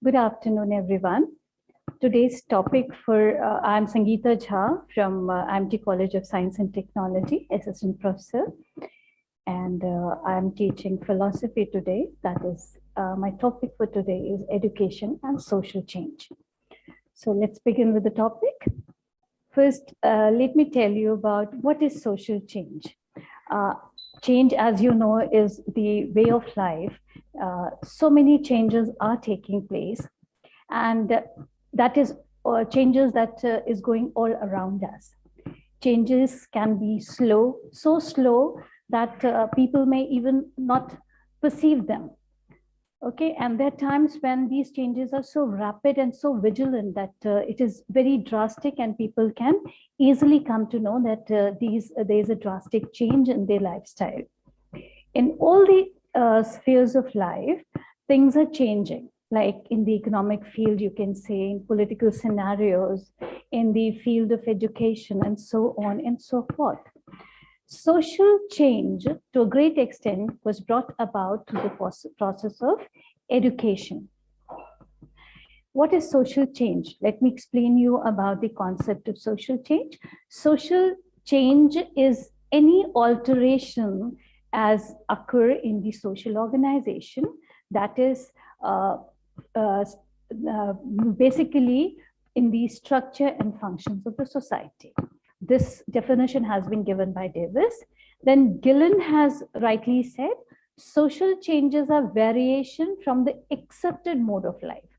Good afternoon, everyone. Today's topic I'm Sangeeta Jha from IIMT College of Science and Technology, Assistant Professor, and I'm teaching philosophy today. That is, my topic for today is education and social change. So let's begin with the topic. First, let me tell you about what is social change. Change, as you know, is the way of life. So many changes are taking place, and that is changes that is going all around us. Changes can be slow, so slow that people may even not perceive them. Okay, and there are times when these changes are so rapid and so vigilant that it is very drastic, and people can easily come to know that there is a drastic change in their lifestyle. In all the spheres of life, things are changing. Like in the economic field, you can say, in political scenarios, in the field of education, and so on and so forth. Social change, to a great extent, was brought about through the process of education. What is social change? Let me explain you about the concept of social change. Social change is any alteration as occur in the social organization that is basically in the structure and functions of the society. This definition has been given by Davis. Then Gillen has rightly said, social changes are variation from the accepted mode of life.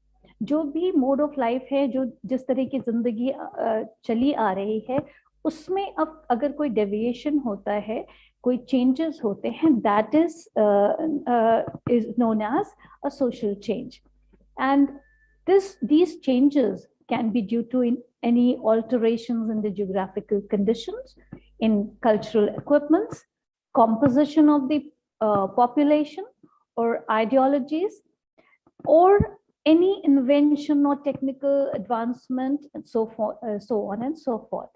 जो भी mode of life है, जो जिस तरह की जिंदगी चली आ रही है, उसमें अब अगर कोई deviation होता है, कोई changes होते हैं, that is known as a social change. And these changes can be due to any alterations in the geographical conditions, in cultural equipments, composition of the population or ideologies, or any invention or technical advancement, and so on and so forth.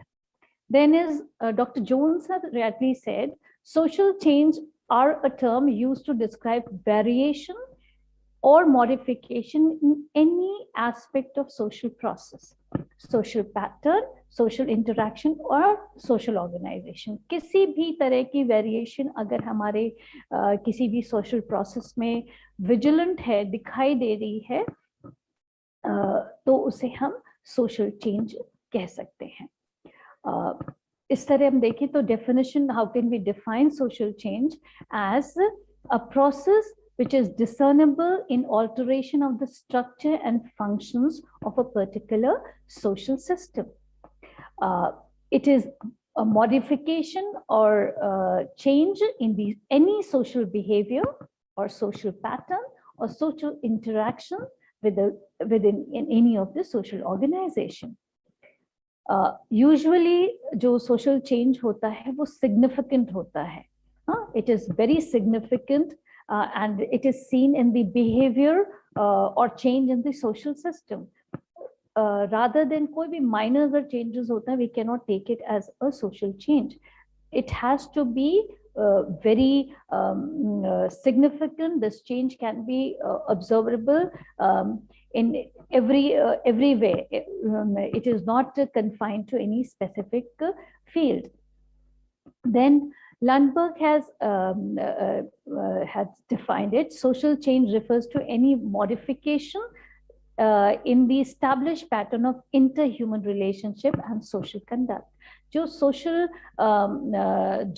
Then is Dr. Jones has rightly said, social change are a term used to describe variation or modification in any aspect of social process, social pattern, social interaction or social organization. किसी भी तरह की variation अगर हमारे किसी भी social process में vigilant है, दिखाई दे रही है, तो उसे हम social change कह सकते हैं. इस तरह हम देखें तो definition, how can we define social change as a process which is discernible in alteration of the structure and functions of a particular social system. It is a modification or change in any social behavior or social pattern or social interaction within any of the social organization. Usually, जो social change होता है, वो significant होता है. It is very significant. And it is seen in the behavior or change in the social system. Rather than कोई भी minor changes होता है, we cannot take it as a social change. It has to be very significant. This change can be observable in every way. It is not confined to any specific field. Then Lundberg has defined it. Social change refers to any modification in the established pattern of interhuman relationship and social conduct. जो social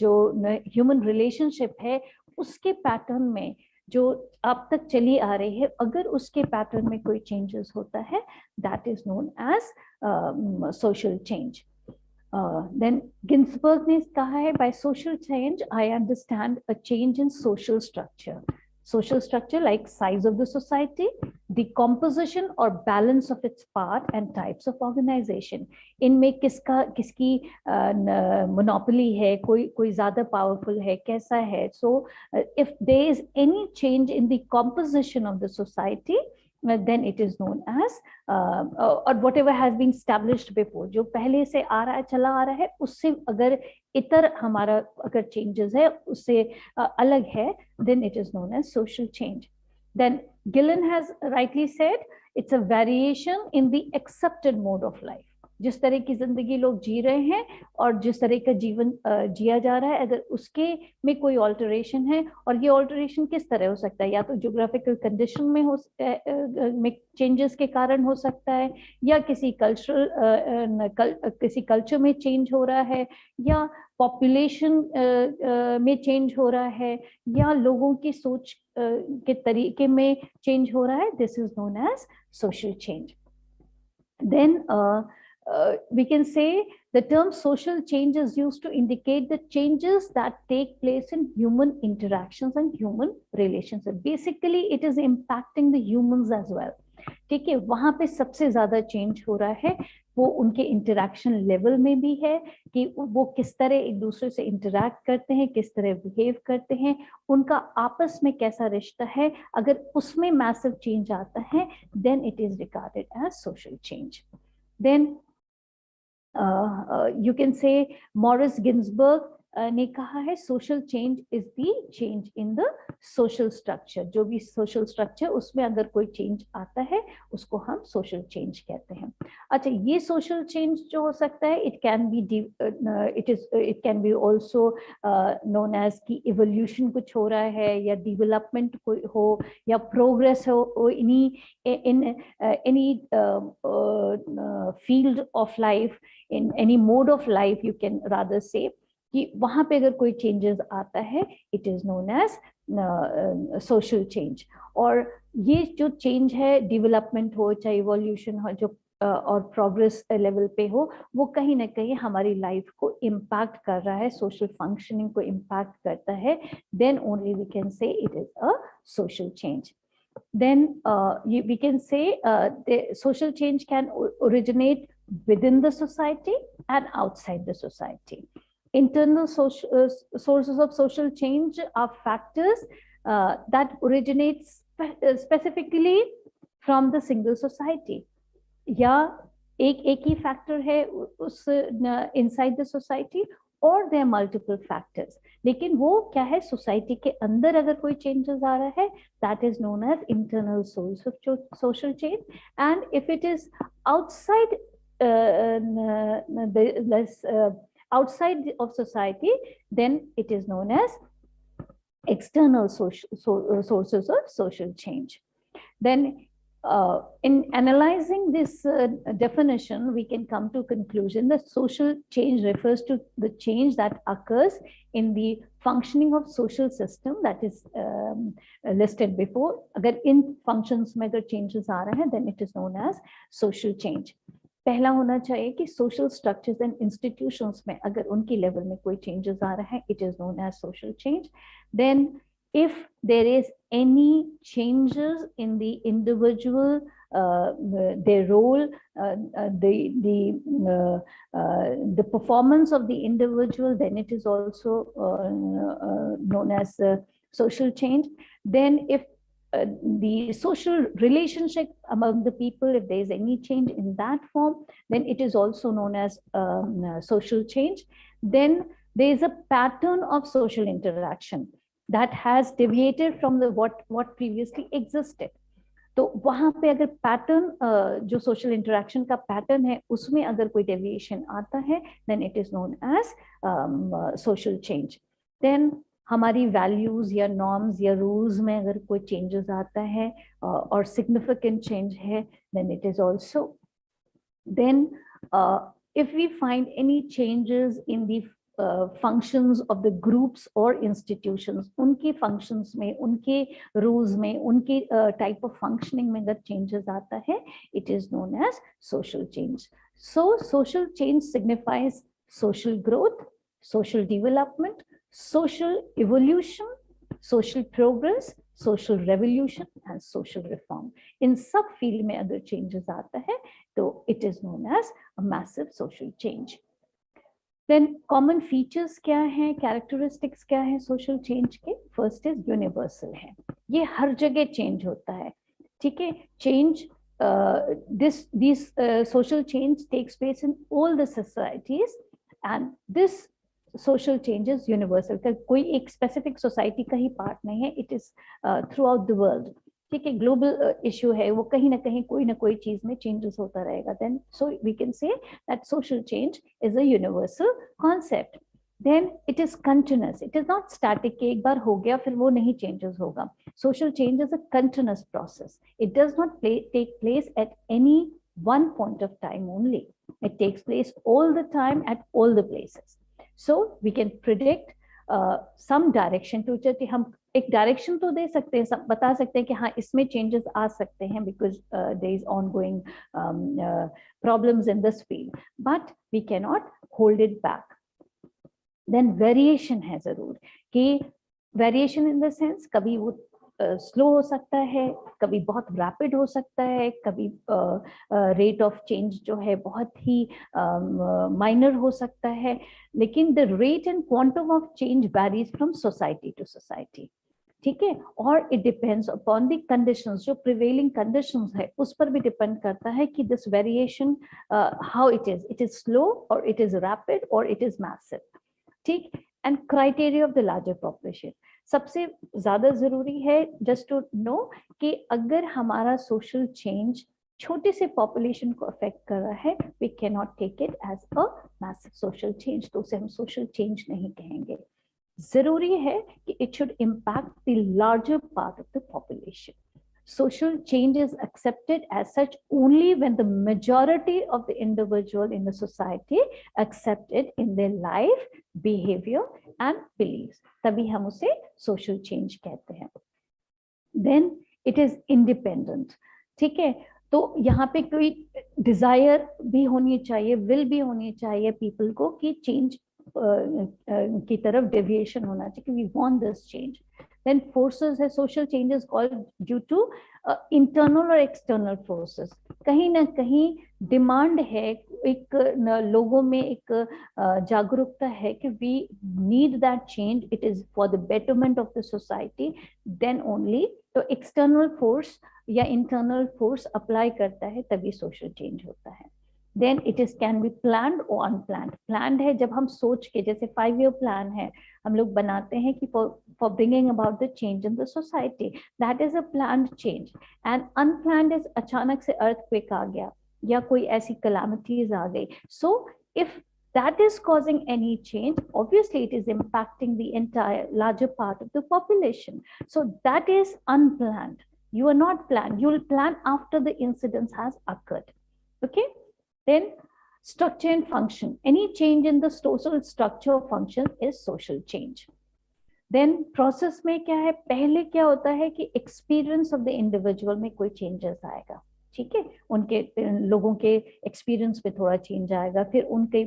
जो human relationship है, उसके pattern में जो अब तक चली आ रही है, अगर उसके pattern में कोई changes होता है, that is known as social change. Then Ginsberg ने कहा है, by social change I understand a change in social structure. Social structure like size of the society, the composition or balance of its part and types of organization. इनमें किसकी monopoly है, कोई ज़्यादा powerful है, कैसा है. So if there is any change in the composition of the society, then it is known as or whatever has been established before, जो पहले से आ रहा है, चला आ रहा है, उससे अगर इतर हमारा अगर changes है, उससे अलग है, then it is known as social change. Then Gillen has rightly said it's a variation in the accepted mode of life. जिस तरह की जिंदगी लोग जी रहे हैं और जिस तरह का जीवन जिया जा रहा है, अगर उसके में कोई ऑल्टरेशन है, और ये ऑल्टरेशन किस तरह हो सकता है, या तो ज्योग्राफिकल कंडीशन में हो में चेंजेस के कारण हो सकता है, या किसी कल्चर में चेंज हो रहा है, या पॉपुलेशन में चेंज हो रहा है, या लोगों की सोच के तरीके में चेंज हो रहा है. This is known as social change. Then we can say the term social change is used to indicate the changes that take place in human interactions and human relations. Basically, it is impacting the humans as well. ठीक है, वहां पे सबसे ज्यादा change हो रहा है वो उनके इंटरैक्शन लेवल में भी है कि वो किस तरह एक दूसरे से इंटरैक्ट करते हैं, किस तरह बिहेव करते हैं, उनका आपस में कैसा रिश्ता है. अगर उसमें मैसिव चेंज आता है, then it is regarded as social change. Then you can say Morris Ginsburg ने कहा है social change is the change in the social structure. जो भी सोशल स्ट्रक्चर उसमें अगर कोई चेंज आता है उसको हम सोशल चेंज कहते हैं. अच्छा, ये सोशल चेंज जो हो सकता है it can be also known as की इवोल्यूशन कुछ हो रहा है, या डेवलपमेंट कोई हो, या प्रोग्रेस हो in any field of life, in any mode of life you can rather say, कि वहां पे अगर कोई चेंजेस आता है it is known as social change. और ये जो चेंज है, डेवलपमेंट हो चाहे इवोल्यूशन हो, जो और प्रोग्रेस लेवल पे हो, वो कहीं ना कहीं हमारी लाइफ को इम्पैक्ट कर रहा है, सोशल फंक्शनिंग को इम्पैक्ट करता है, then only we can say it is a social change. Then we can say the social change can originate within the society and outside the society. Internal sources of social change are factors that originate specifically from the single society. या एक ही factor है उस inside the society, और there are multiple factors. लेकिन वो क्या है, society के अंदर अगर कोई चेंजेस आ रहा है, that is known as internal source of social change. And if it is outside outside of society, then it is known as external sources of social change. Then in analyzing this definition, we can come to conclusion that social change refers to the change that occurs in the functioning of social system that is listed before. Agar in functions में अगर changes आ रहे हैं, then it is known as social change. पहला होना चाहिए कि social structures and institutions में अगर उनकी level में कोई changes आ रहा है, it is known as social change. Then if there is any changes in the individual, their role, the performance of the individual, then it is also known as social change. Then if the social relationship among the people, if there is any change in that form, then it is also known as social change. Then there is a pattern of social interaction that has deviated from the what previously existed. तो वहां पे अगर pattern जो social interaction का pattern है उसमें अगर कोई डेविएशन आता है, then it is known as social change. Then हमारी वैल्यूज या नॉर्म्स या रूल्स में अगर कोई चेंजेस आता है और सिग्निफिकेंट चेंज है, then it is also. Then if we find any changes in the functions of the groups or institutions, उनके functions में, उनके rules में, उनके type of functioning में अगर changes आता है, it is known as social change. So social change signifies social growth, social development, social evolution, social progress, social revolution and social reform. इन सब field में अगर changes आता है, तो it is known as a massive social change. Then common features क्या हैं, characteristics क्या हैं social change के? First is universal है, ये हर जगह change होता है, ठीक है. Change this social change takes place in all the societies, and this social change is universal. कोई एक specific society का ही part नहीं है, it is throughout the world. ठीक है, ग्लोबल इशू है, वो कहीं ना कोई चीज में चेंजेस होता रहेगा, then so we can say that social change is a universal concept. Then it is continuous, it is not static कि एक बार हो गया फिर वो नहीं चेंजेस होगा. Social change is a continuous process. It does not take place at any one point of time only. It takes place all the time at all the places. So we can predict some direction to कि हम एक direction तो दे सकते हैं, बता सकते हैं कि हाँ इसमें चेंजेस आ सकते हैं because there is ongoing problems in this field, but we can not hold it back. Then variation है जरूर, कि वेरिएशन इन द सेंस कभी वो स्लो हो सकता है, कभी बहुत रैपिड हो सकता है, कभी रेट ऑफ चेंज जो है बहुत ही माइनर हो सकता है, लेकिन the rate and quantum of change varies from society to society. ठीक है, और it depends upon the conditions, जो प्रिवेलिंग कंडीशंस है उस पर भी डिपेंड करता है कि this variation how it is slow और इट इज रैपिड और इट इज मैसिव. ठीक, and criteria of the larger population सबसे ज्यादा जरूरी है जस्ट टू नो कि अगर हमारा सोशल चेंज छोटे से पॉपुलेशन को अफेक्ट कर रहा है, we can not take it as a massive social change, तो उसे हम सोशल चेंज नहीं कहेंगे. जरूरी है कि it should impact the larger part of the population. Social change is accepted as such only when the majority of the individual in the society accept it in their life, behavior and beliefs. तभी हम उसे social change कहते हैं. Then it is independent. ठीक है, तो यहाँ पे कोई desire भी होनी चाहिए, will भी होनी चाहिए people को कि change की तरफ deviation होना चाहिए कि we want this change. Then forces है, social change is called due to internal और external forces. कहीं ना कहीं डिमांड है, एक लोगों में एक जागरूकता है कि we need that change, it is for the betterment of the society, then only. तो external force या internal force अप्लाई करता है तभी social change होता है. Then it is can be planned or unplanned. Planned है जब हम सोच के, जैसे 5-year plan है हम लोग बनाते हैं कि for bringing about the change in the society, that is a planned change. And unplanned is अचानक से earthquake आ गया या कोई ऐसी calamities आ गई. So if that is causing any change, obviously it is impacting the entire larger part of the population. So that is unplanned. You are not planned. You will plan after the incident has occurred. Okay. Then structure and function. Any change in the social structure or function is social change. Then process में क्या है, पहले क्या होता है कि experience of the individual में कोई changes आएगा. ठीक है, उनके लोगों के experience में थोड़ा change आएगा, फिर उनके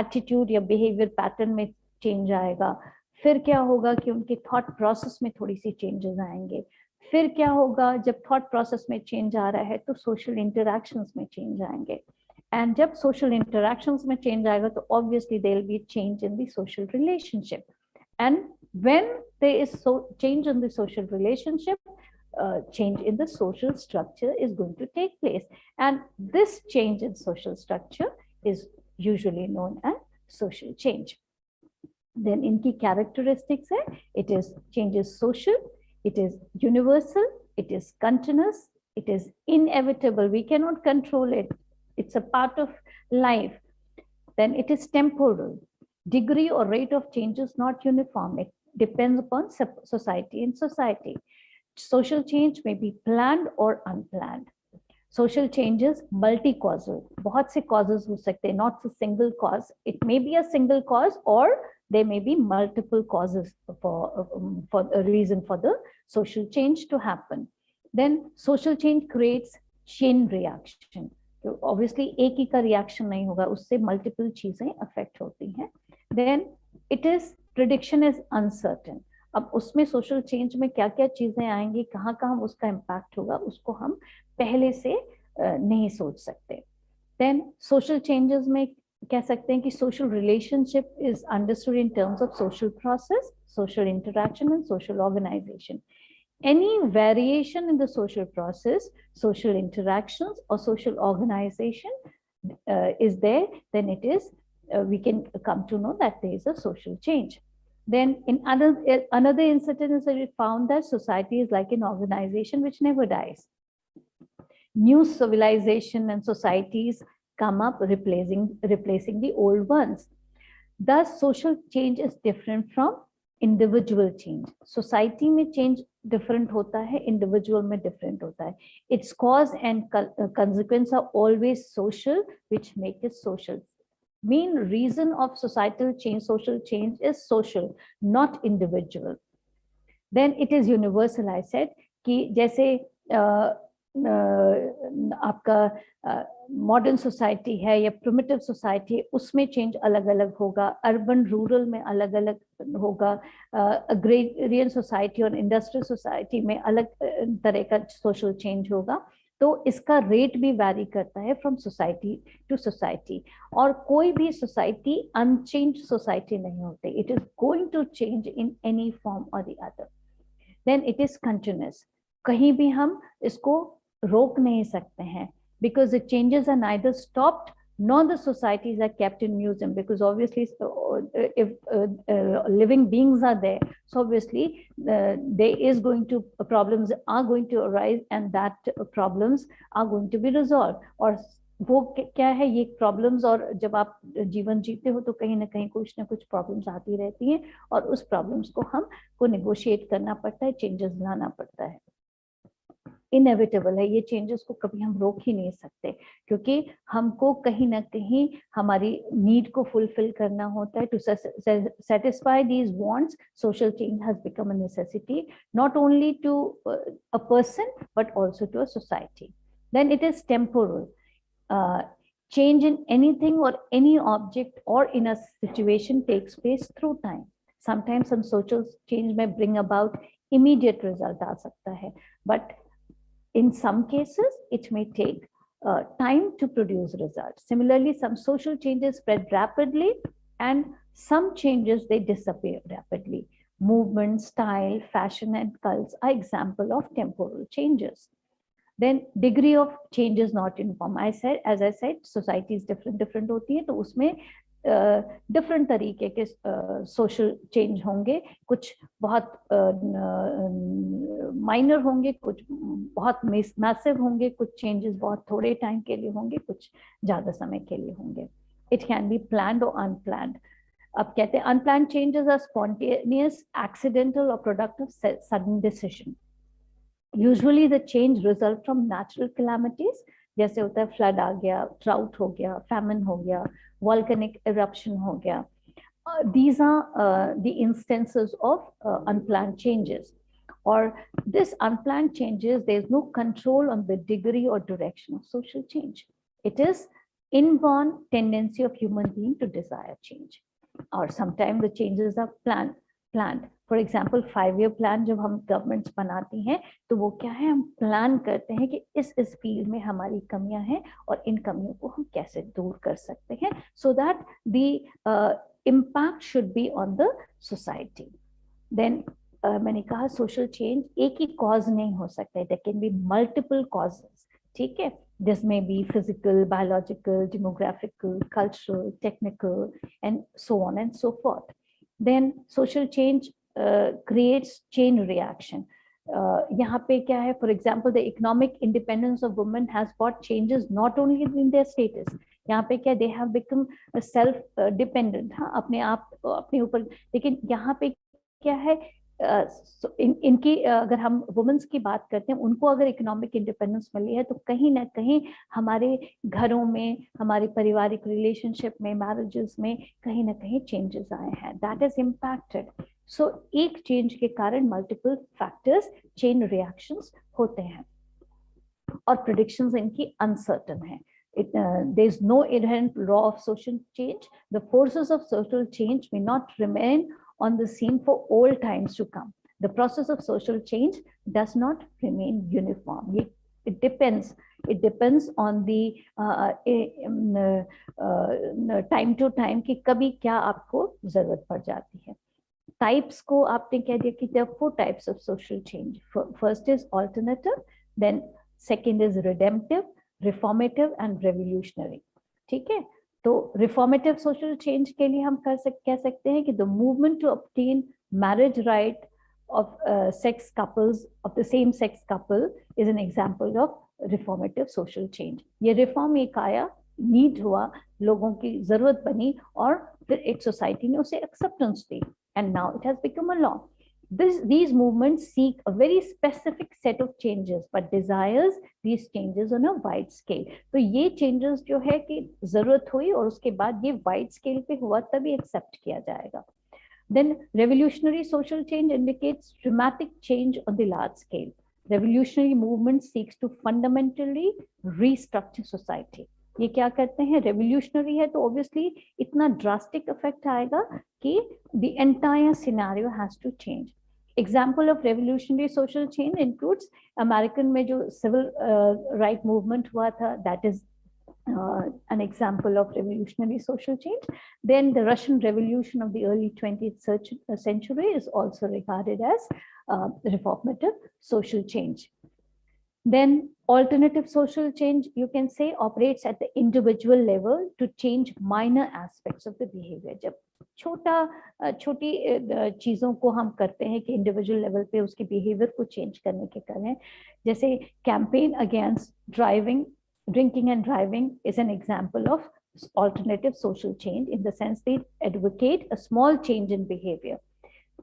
attitude या behavior pattern में change आएगा, फिर क्या होगा कि उनके thought process में थोड़ी सी changes आएंगे, फिर क्या होगा जब thought process में change आ रहा है तो social interactions में change आएंगे. And जब social interactions में change आएगा तो obviously there will be change in the social relationship. And when there is change in the social relationship, change in the social structure is going to take place. And this change in social structure is usually known as social change. Then इनकी characteristics है, it is change is social, it is universal, it is continuous, it is inevitable, we cannot control it. It's a part of life. Then it is temporal. Degree or rate of change is not uniform. It depends upon society and society. Social change may be planned or unplanned. Social change is multi-causal. बहुत से causes हो सकते हैं, not a single cause. It may be a single cause or there may be multiple causes for a reason for the social change to happen. Then social change creates chain reaction. Obviously एक ही का reaction नहीं होगा, उससे multiple चीजें affect होती हैं. Then it is prediction is uncertain. अब उसमें social change में क्या क्या चीजें आएंगी, कहाँ कहाँ उसका impact होगा, उसको हम पहले से नहीं सोच सकते. Then social changes में कह सकते हैं कि social relationship is understood in terms of social process, social interaction and social organization. Any variation in the social process, social interactions or social organization is there, then it is we can come to know that there is a social change. Then in another instance, we found that society is like an organization which never dies. New civilization and societies come up replacing the old ones. Thus, social change is different from individual change. Society में change different होता है, individual में different होता है. Its cause and consequence are always social, which make it social. Main reason of societal change, social change is social, not individual. Then it is universal. I said कि जैसे आपका modern society है या primitive society, उसमें change अलग अलग होगा, urban rural में अलग अलग होगा, अग्रेरियन सोसाइटी और इंडस्ट्रियल सोसाइटी में अलग तरह का सोशल चेंज होगा. तो इसका रेट भी वैरी करता है फ्रॉम सोसाइटी टू सोसाइटी. और कोई भी सोसाइटी अनचेंज सोसाइटी नहीं होती. It is going to change in any form और the other. Then it is continuous. कहीं भी हम इसको रोक नहीं सकते हैं, because the changes are neither stopped nor the societies are kept in museum, because obviously if living beings are there, so obviously there is going to problems are going to arise, and that problems are going to be resolved. और वो क्या है ये problems, और जब आप जीवन जीते हो तो कहीं ना कहीं कुछ ना कुछ प्रॉब्लम्स आती रहती हैं, और उस प्रॉब्लम्स को हमको नेगोशिएट करना पड़ता है, चेंजेस लाना पड़ता है. इनएविटेबल है ये चेंजेस को, कभी हम रोक ही नहीं सकते, क्योंकि हमको कहीं ना कहीं हमारी नीड को फुलफिल करना होता है. To satisfy these wants, social change has become a necessity, not only to a person but also to a society. Then it is temporal. Change in anything or any object or in a situation takes place through time. Sometimes some social change may bring about immediate result आ सकता है, but in some cases, it may take time to produce results. Similarly, some social changes spread rapidly, and some changes, they disappear rapidly. Movement, style, fashion, and cults are example of temporal changes. Then degree of change is not uniform. As I said, society is different होती है, तो उसमें different तरीके के social change होंगे. कुछ बहुत minor होंगे, कुछ बहुत मैसिव होंगे, कुछ चेंजेस बहुत थोड़े टाइम के लिए होंगे, कुछ ज्यादा समय के लिए होंगे. इट कैन बी प्लान्ड और अनप्लान्ड. अब कहते हैं unplanned changes are spontaneous, accidental और product of sudden decision. Usually the change result from natural calamities, जैसे होता है फ्लड आ गया, ड्राउट हो गया, फैमिन हो गया, volcanic eruption हो गया. These are the instances of unplanned changes. Or this unplanned changes, there is no control on the degree or direction of social change. It is inborn tendency of human being to desire change. Or sometimes the changes are planned. For example, 5-year plan जब हम governments बनाती हैं, तो वो क्या है, हम plan करते हैं कि इस फील्ड में हमारी कमियां हैं और इन कमियों को हम कैसे दूर कर सकते हैं, so that the impact should be on the society. Then मैंने कहा सोशल चेंज एक ही कॉज नहीं हो सकता है, there can be multiple causes. ठीक है, this may be physical, biological, demographical, cultural, technical, and so on and so forth. Then social change creates chain reaction. यहाँ पे क्या है, for example, the economic independence of women has brought changes not only in their status. यहाँ पे क्या, they have become self dependent, हाँ, अपने आप अपने ऊपर. लेकिन यहाँ पे क्या है, इनकी अगर हम वुमेन्स की बात करते हैं, उनको अगर इकोनॉमिक इंडिपेंडेंस मिली है, तो कहीं ना कहीं हमारे घरों में, हमारे पारिवारिक रिलेशनशिप में, मैरिजेस में कहीं ना कहीं चेंजेस आए हैं. That is impacted. सो एक चेंज के कारण मल्टीपल फैक्टर्स, चेन रिएक्शंस होते हैं, और प्रेडिक्शंस इनकी अनसर्टन है. There is no inherent law of social change. The forces of social change may not remain on the scene for all times to come. The process of social change does not remain uniform. It depends on the time to time कि कभी क्या आपको जरूरत पड़ जाती है. Types को आपने कह दिया कि there are 4 types of social change. First is alternative, then second is redemptive, reformative and revolutionary. ठीक है, तो रिफॉर्मेटिव सोशल चेंज के लिए हम कह सकते हैं कि the movement to obtain marriage right of sex couples of the same sex couple is an example of reformative social change. ये रिफॉर्म एक आया, नीड हुआ, लोगों की जरूरत बनी और फिर एक सोसाइटी ने उसे acceptance the and now it has become a law. These movements seek a very specific set of changes but desires these changes on a wide scale. तो ये changes जो है कि जरूरत हुई और उसके बाद ये wide scale पे हुआ तभी एक्सेप्ट किया जाएगा. Then revolutionary social change indicates dramatic change on the large scale. Revolutionary movement seeks to fundamentally restructure society. ये क्या करते हैं? Revolutionary है तो obviously इतना drastic effect आएगा कि the entire scenario has to change. Example of revolutionary social change includes American में जो civil right movement हुआ था, that is an example of revolutionary social change. Then the Russian Revolution of the early 20th century is also regarded as reformative social change. Then alternative social change, you can say, operates at the individual level to change minor aspects of the behavior. जब छोटी चीजों को हम करते हैं कि individual level पे उसके बिहेवियर को चेंज करने के करें, जैसे campaign against drinking and driving is an example of alternative social change in the sense they advocate a small change in behavior.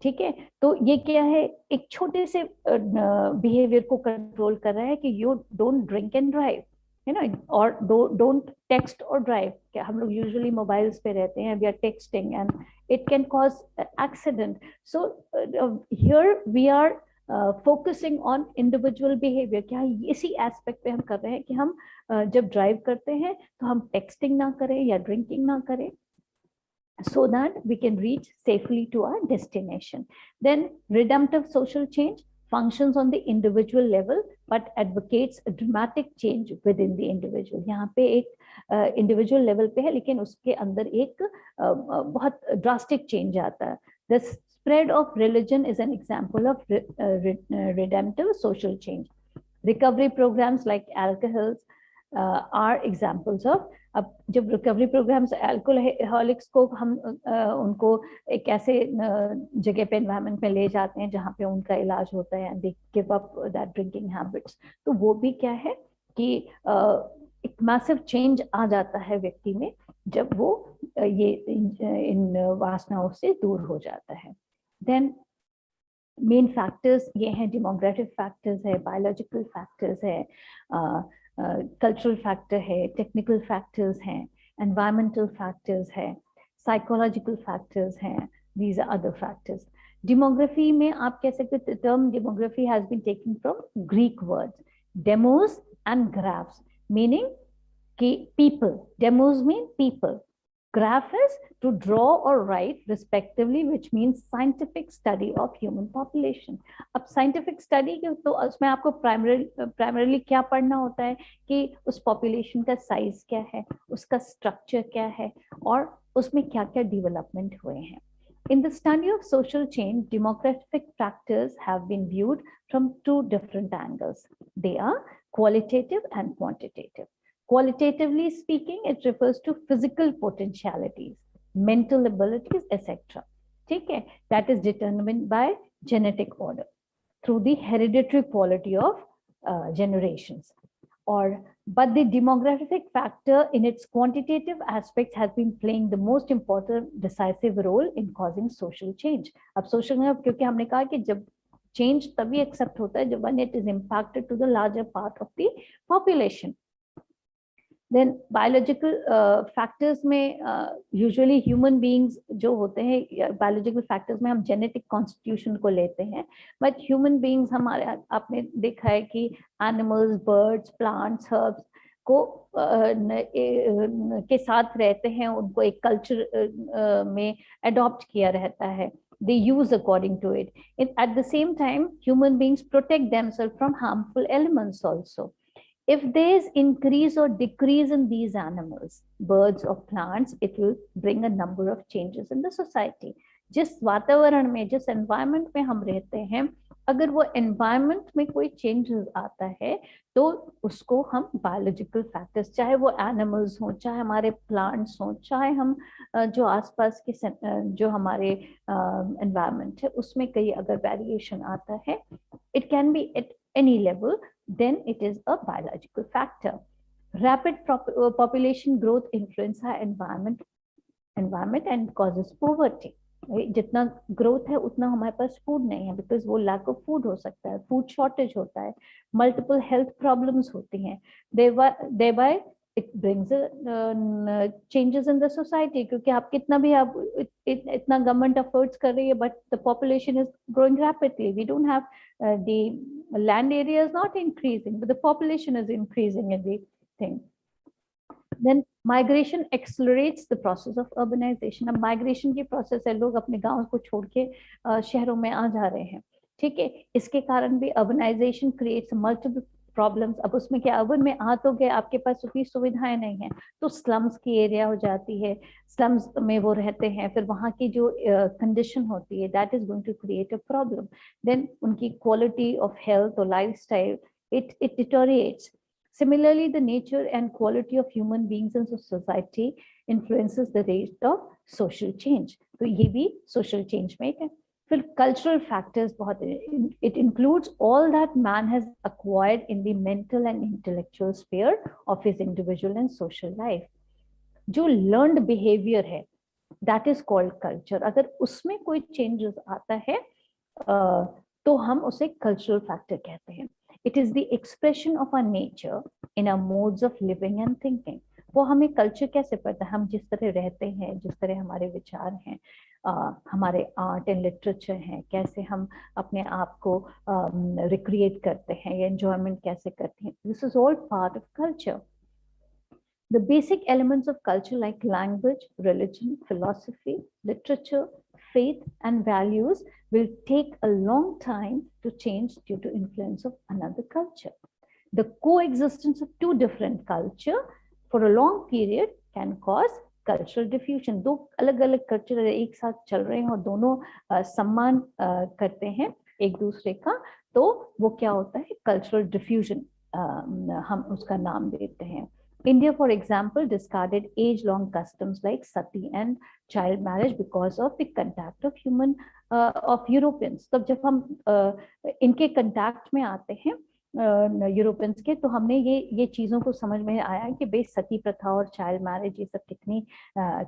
ठीक है, तो ये क्या है? एक छोटे से बिहेवियर को कंट्रोल कर रहा है कि you don't drink and drive, you know, or don't text or drive. हम लोग यूजुअली मोबाइल्स पे रहते हैं, we are texting and it can cause accident. So here we are focusing on individual behaviour. क्या इसी एस्पेक्ट पे हम कर रहे हैं कि हम जब ड्राइव करते हैं तो हम टेक्सटिंग ना करें या ड्रिंकिंग ना करें, so that we can reach safely to our destination. Then redemptive social change functions on the individual level but advocates a dramatic change within the individual. यहाँ पे एक individual level पे है लेकिन उसके अंदर एक बहुत drastic change आता है. The spread of religion is an example of redemptive social change. Recovery programs like alcohols are examples of. अब जब रिकवरी प्रोग्राम्स अल्कोहलिक्स को हम उनको एक ऐसे जगह पे एनवायरनमेंट में ले जाते हैं जहाँ पे उनका इलाज होता है, they give up that drinking habits, तो वो भी क्या है कि एक मैसिव चेंज आ जाता है व्यक्ति में जब वो ये इन वासनाओं से दूर हो जाता है. देन मेन फैक्टर्स ये हैं, डेमोग्राफिक फैक्टर्स है, बायोलॉजिकल फैक्टर्स है, कल्चरल फैक्टर है, टेक्निकल फैक्टर्स हैं, एनवायरमेंटल फैक्टर्स है, साइकोलॉजिकल फैक्टर्स हैं, these are other factors. Demography में आप कह सकते हैं, term demography has been taken from Greek words demos and graphs, meaning कि people. Demos mean people. Graph is to draw or write respectively, which means scientific study of human population. अब scientific study के तो उसमें आपको primarily क्या पढ़ना होता है कि उस population का size क्या है, उसका structure क्या है और उसमें क्या क्या development हुए हैं. In the study of social change, demographic factors have been viewed from two different angles. They are qualitative and quantitative. Qualitatively speaking, it refers to physical potentialities, mental abilities, etc. ठीक है, that is determined by genetic order through the hereditary quality of generations. But the demographic factor in its quantitative aspect has been playing the most important decisive role in causing social change. अब social में क्योंकि हमने कहा कि जब change तभी accept होता है जब when it is impacted to the larger part of the population. Then biological factors में usually human beings जो होते हैं, biological factors में हम genetic constitution को लेते हैं, but human beings हमारे आपने देखा है कि animals, birds, plants, herbs को के साथ रहते हैं, उनको एक culture में adopt किया रहता है. They use according to it. At the same time, human beings protect themselves from harmful elements also. If there is increase or decrease in these animals, birds or plants, it will bring a number of changes in the society. जिस वातावरण में, जिस environment में हम रहते हैं, अगर वो एनवायरनमेंट में कोई चेंजेस आता है तो उसको हम बायोलॉजिकल फैक्टर्स, चाहे वो एनिमल्स हो, चाहे हमारे प्लांट्स हो, चाहे हम जो आसपास के जो हमारे एनवायरनमेंट है उसमें कहीं अगर वेरिएशन आता है, it can be at any level, then it is a biological factor. Rapid population growth influence our environment and causes poverty. जितना ग्रोथ है उतना हमारे पास फूड नहीं है, बिकॉज वो लैक ऑफ फूड हो सकता है, फूड शॉर्टेज होता है, मल्टीपल हेल्थ प्रॉब्लम्स होती हैं, thereby it brings changes in the society, क्योंकि आप कितना भी आप इतना गवर्नमेंट एफर्ट्स कर रही है but the population is growing rapidly, we don't have the land area is not increasing but the population is increasing in the thing. Then migration accelerates the process of urbanization. अब migration की process है, लोग अपने गांव को छोड़ के शहरों में आ जा रहे हैं, ठीक है, इसके कारण भी urbanization creates multiple प्रॉब्लम्स. अब उसमें क्या, अर्बन में आ तो गए, आपके पास उतनी सुविधाएं नहीं है तो स्लम्स की एरिया हो जाती है, स्लम्स में वो रहते हैं, फिर वहाँ की जो कंडीशन होती है that is going to create a problem. Then उनकी क्वालिटी ऑफ हेल्थ और lifestyle it deteriorates. Similarly, the nature and quality of human beings in society influences the rate of social change. तो ये भी social change में है. फिर cultural factors बहुत, it includes all that man has acquired in the mental and intellectual sphere of his individual and social life. जो learned behavior है that is called culture. अगर उसमें कोई changes आता है तो हम उसे cultural factor कहते हैं. It is the expression of our nature in our modes of living and thinking. वो हमें कल्चर कैसे पता है, हम जिस तरह रहते हैं, जिस तरह हमारे विचार हैं, हमारे आर्ट एंड लिटरेचर हैं, कैसे हम अपने आप को रिक्रिएट करते हैं या एंजॉयमेंट कैसे करते हैं, this is all part of culture. The basic elements of culture like language, religion, philosophy, literature, faith and values will take a long time to change due to influence of another culture. The coexistence of two different culture for a long period can cause cultural diffusion. दो अलग अलग culture एक साथ चल रहे हैं और दोनों सम्मान करते हैं एक दूसरे का, तो वो क्या होता है, cultural diffusion हम उसका नाम देते हैं. India, for example, discarded age-long customs like sati and child marriage because of the contact of of Europeans. तब जब हम इनके contact में आते हैं यूरोपियंस के, तो हमने ये चीजों को समझ में आया कि भाई सती प्रथा और चाइल्ड मैरिज ये सब कितनी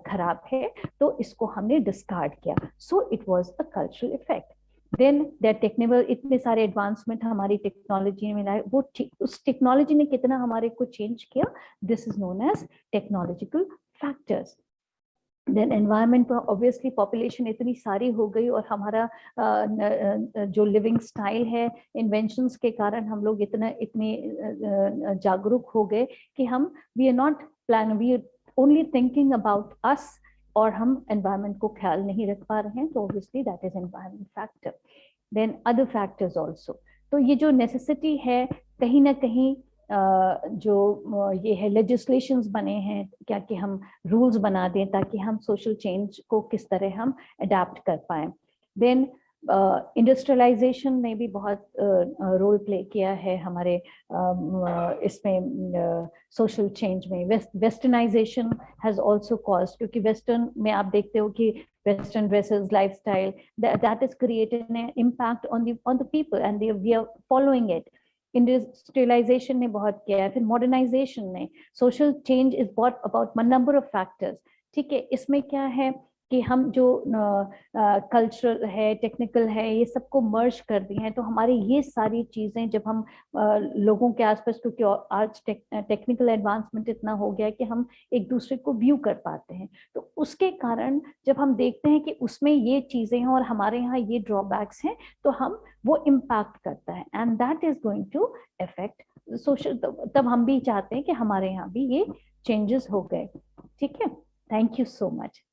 खराब है, तो इसको हमने डिस्कार्ड किया. So it was a cultural effect. Then that technical, इतने सारे एडवांसमेंट हमारी टेक्नोलॉजी में लाए, वो उस टेक्नोलॉजी ने कितना हमारे को चेंज किया, this is known as technological factors. Then environment पर ऑब्वियसली पॉपुलेशन इतनी सारी हो गई और हमारा जो लिविंग स्टाइल है, इन्वेंशंस के कारण हम लोग इतने जागरूक हो गए कि हम we are not plan, we are only thinking about us और हम एनवायरनमेंट को ख्याल नहीं रख पा रहे हैं, तो obviously that is environment factor. Then other factors also. तो ये जो नेसेसिटी है, कहीं ना कहीं जो ये है लेजिस्लेशंस बने हैं क्या कि हम रूल्स बना दें ताकि हम सोशल चेंज को किस तरह हम अडेप्ट कर पाए. देन इंडस्ट्रियलाइजेशन ने भी बहुत रोल प्ले किया है हमारे इसमें सोशल चेंज में. वेस्टर्नाइजेशन हैज आल्सो कॉज्ड, क्योंकि वेस्टर्न में आप देखते हो कि western dresses, lifestyle, that is created an impact on the people and we are following it. Industrialization ने बहुत किया है. फिर मॉडर्नाइजेशन ने, social change is bought about number of factors. ठीक है, इसमें क्या है कि हम जो कल्चरल है, टेक्निकल है, ये सबको मर्ज कर दिए हैं, तो हमारी ये सारी चीजें जब हम लोगों के आसपास, क्योंकि आज टेक्निकल एडवांसमेंट इतना हो गया है कि हम एक दूसरे को व्यू कर पाते हैं, तो उसके कारण जब हम देखते हैं कि उसमें ये चीजें हैं और हमारे यहाँ ये ड्रॉबैक्स हैं, तो हम वो इम्पैक्ट करता है and that is going to affect social. तब हम भी चाहते हैं कि हमारे यहाँ भी ये चेंजेस हो गए. ठीक है, थैंक यू सो मच.